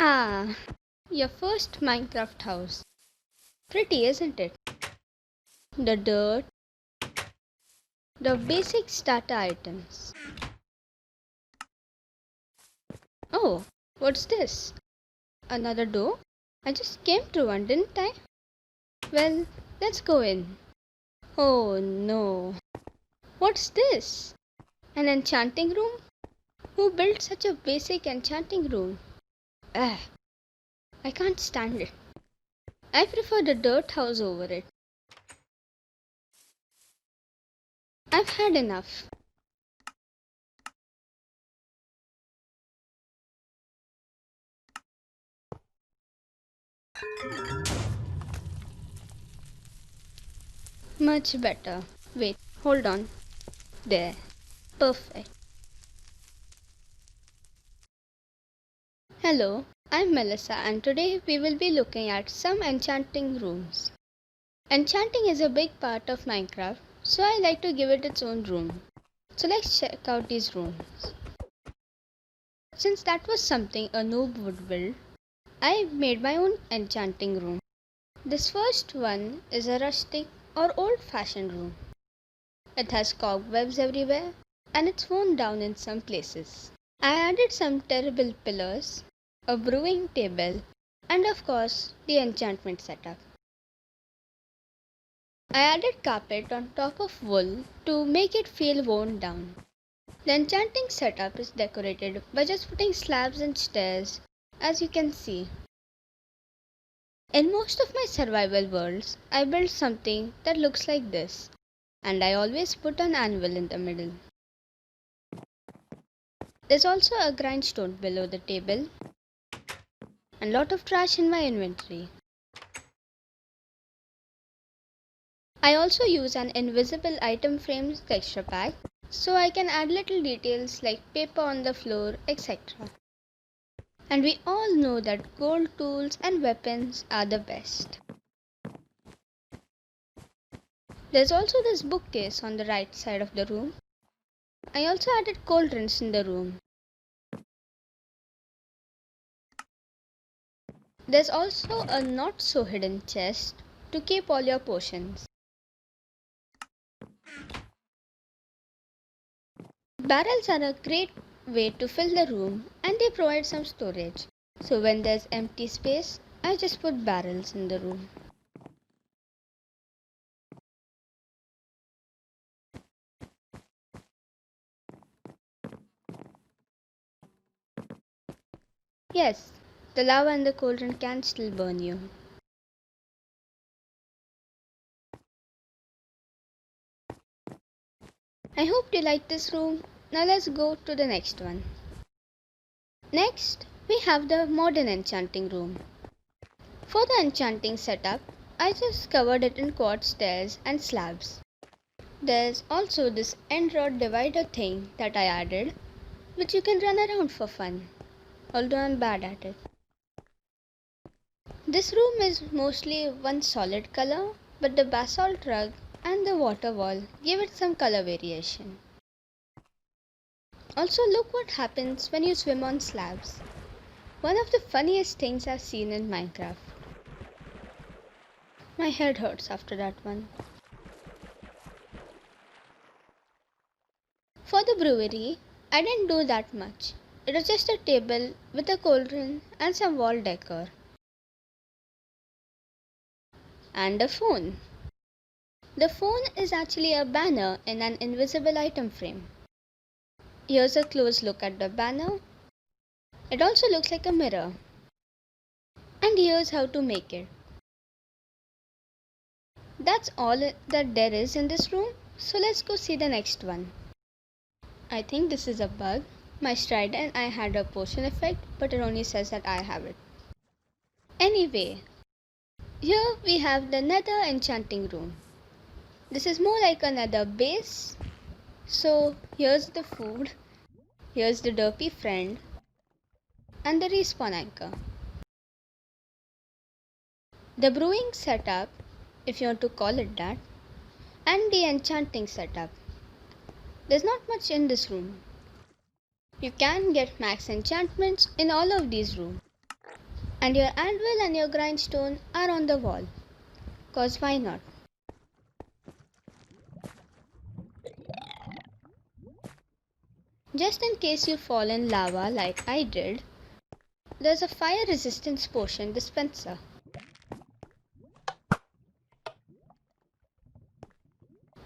Ah, your first Minecraft house. Pretty, isn't it? The dirt, the basic starter items. Oh, what's this? Another door? I just came through one, didn't I? Well, let's go in. Oh no. What's this? An enchanting room? Who built such a basic enchanting room? Ah, I can't stand it. I prefer the dirt house over it. I've had enough. Much better. Wait, hold on. There. Perfect. Hello, I'm Melissa and today we will be looking at some enchanting rooms. Enchanting is a big part of Minecraft, so I like to give it its own room. So let's check out these rooms. Since that was something a noob would build, I made my own enchanting room. This first one is a rustic or old-fashioned room. It has cobwebs everywhere and it's worn down in some places. I added some terrible pillars, a brewing table, and of course the enchantment setup. I added carpet on top of wool to make it feel worn down. The enchanting setup is decorated by just putting slabs and stairs, as you can see. In most of my survival worlds, I build something that looks like this, and I always put an anvil in the middle. There's also a grindstone below the table, and lot of trash in my inventory. I also use an invisible item frames texture pack so I can add little details like paper on the floor, etc. And we all know that gold tools and weapons are the best. There's also this bookcase on the right side of the room. I also added cauldrons in the room. There's also a not so hidden chest to keep all your potions. Barrels are a great way to fill the room and they provide some storage. So when there's empty space, I just put barrels in the room. Yes, the lava in the cauldron can still burn you. I hope you like this room. Now let's go to the next one. Next, we have the modern enchanting room. For the enchanting setup, I just covered it in quartz stairs and slabs. There's also this end rod divider thing that I added, which you can run around for fun, although I'm bad at it. This room is mostly one solid color, but the basalt rug and the water wall give it some color variation. Also, look what happens when you swim on slabs. One of the funniest things I've seen in Minecraft. My head hurts after that one. For the brewery, I didn't do that much. It was just a table with a cauldron and some wall decor. And a phone. The phone is actually a banner in an invisible item frame. Here's a close look at the banner. It also looks like a mirror. And here's how to make it. That's all that there is in this room, so let's go see the next one. I think this is a bug. My stride and I had a potion effect, but it only says that I have it. Anyway, here we have the Nether Enchanting Room. This is more like a Nether base. So here's the food, here's the derpy friend, and the respawn anchor. The brewing setup, if you want to call it that, and the enchanting setup. There's not much in this room. You can get max enchantments in all of these rooms. And your anvil and your grindstone are on the wall. Cause why not? Just in case you fall in lava like I did, there's a fire resistance potion dispenser.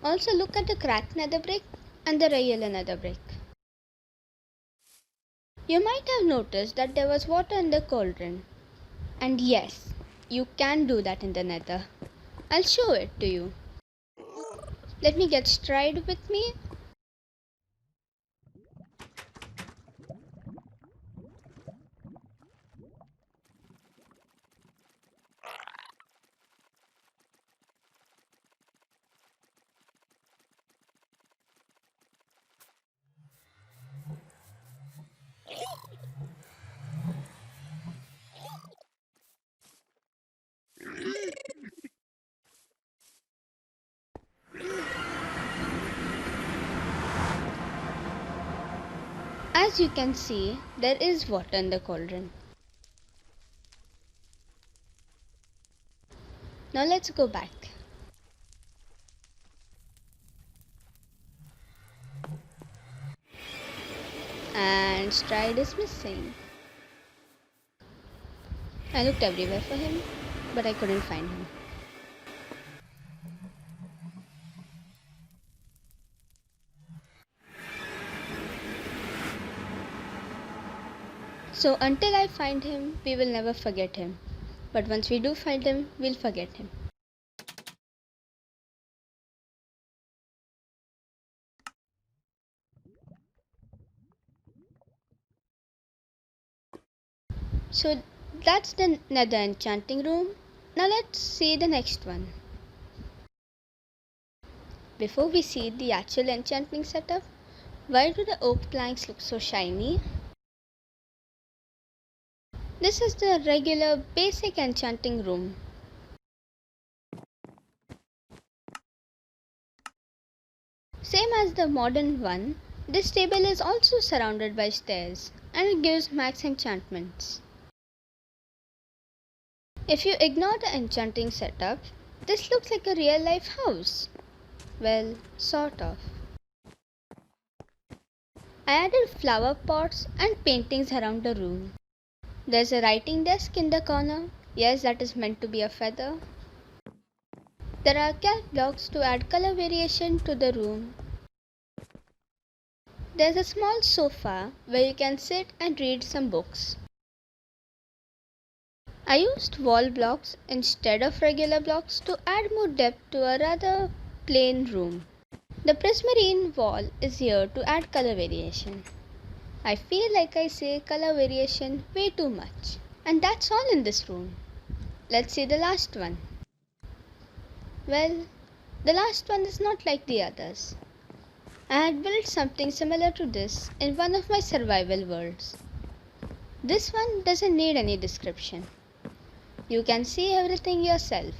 Also look at the cracked nether brick and the regular nether brick. You might have noticed that there was water in the cauldron. And yes, you can do that in the nether. I'll show it to you. Let me get stride with me. As you can see, there is water in the cauldron. Now let's go back. And stride is missing. I looked everywhere for him, but I couldn't find him. So until I find him, we will never forget him. But once we do find him, we'll forget him. So that's the nether enchanting room. Now let's see the next one. Before we see the actual enchanting setup, why do the oak planks look so shiny? This is the regular basic enchanting room. Same as the modern one, this table is also surrounded by stairs and it gives max enchantments. If you ignore the enchanting setup, this looks like a real life house. Well, sort of. I added flower pots and paintings around the room. There's a writing desk in the corner. Yes, that is meant to be a feather. There are calc blocks to add color variation to the room. There's a small sofa where you can sit and read some books. I used wall blocks instead of regular blocks to add more depth to a rather plain room. The prismarine wall is here to add color variation. I feel like I say color variation way too much. And that's all in this room. Let's see the last one. Well, the last one is not like the others. I had built something similar to this in one of my survival worlds. This one doesn't need any description. You can see everything yourself.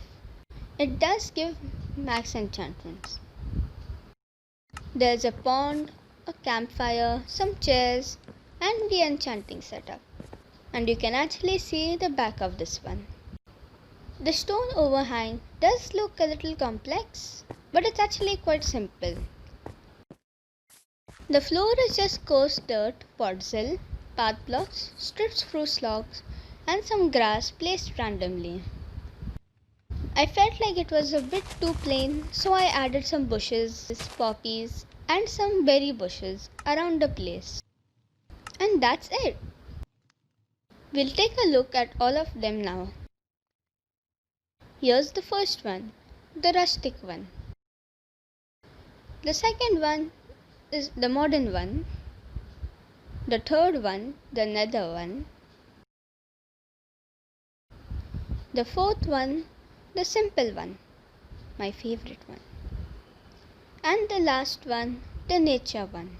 It does give max enchantments. There's a pond, a campfire, some chairs, and the enchanting setup. And you can actually see the back of this one. The stone overhang does look a little complex, but it's actually quite simple. The floor is just coarse dirt, podzol, path blocks, stripped spruce logs, and some grass placed randomly. I felt like it was a bit too plain, so I added some bushes, poppies, and some berry bushes around the place. And that's it. We'll take a look at all of them now. Here's the first one, the rustic one. The second one is the modern one. The third one, the nether one. The fourth one, the simple one, my favorite one. And the last one, the nature one.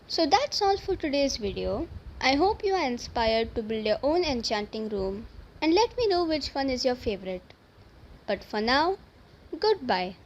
So that's all for today's video. I hope you are inspired to build your own enchanting room and let me know which one is your favorite. But for now, goodbye.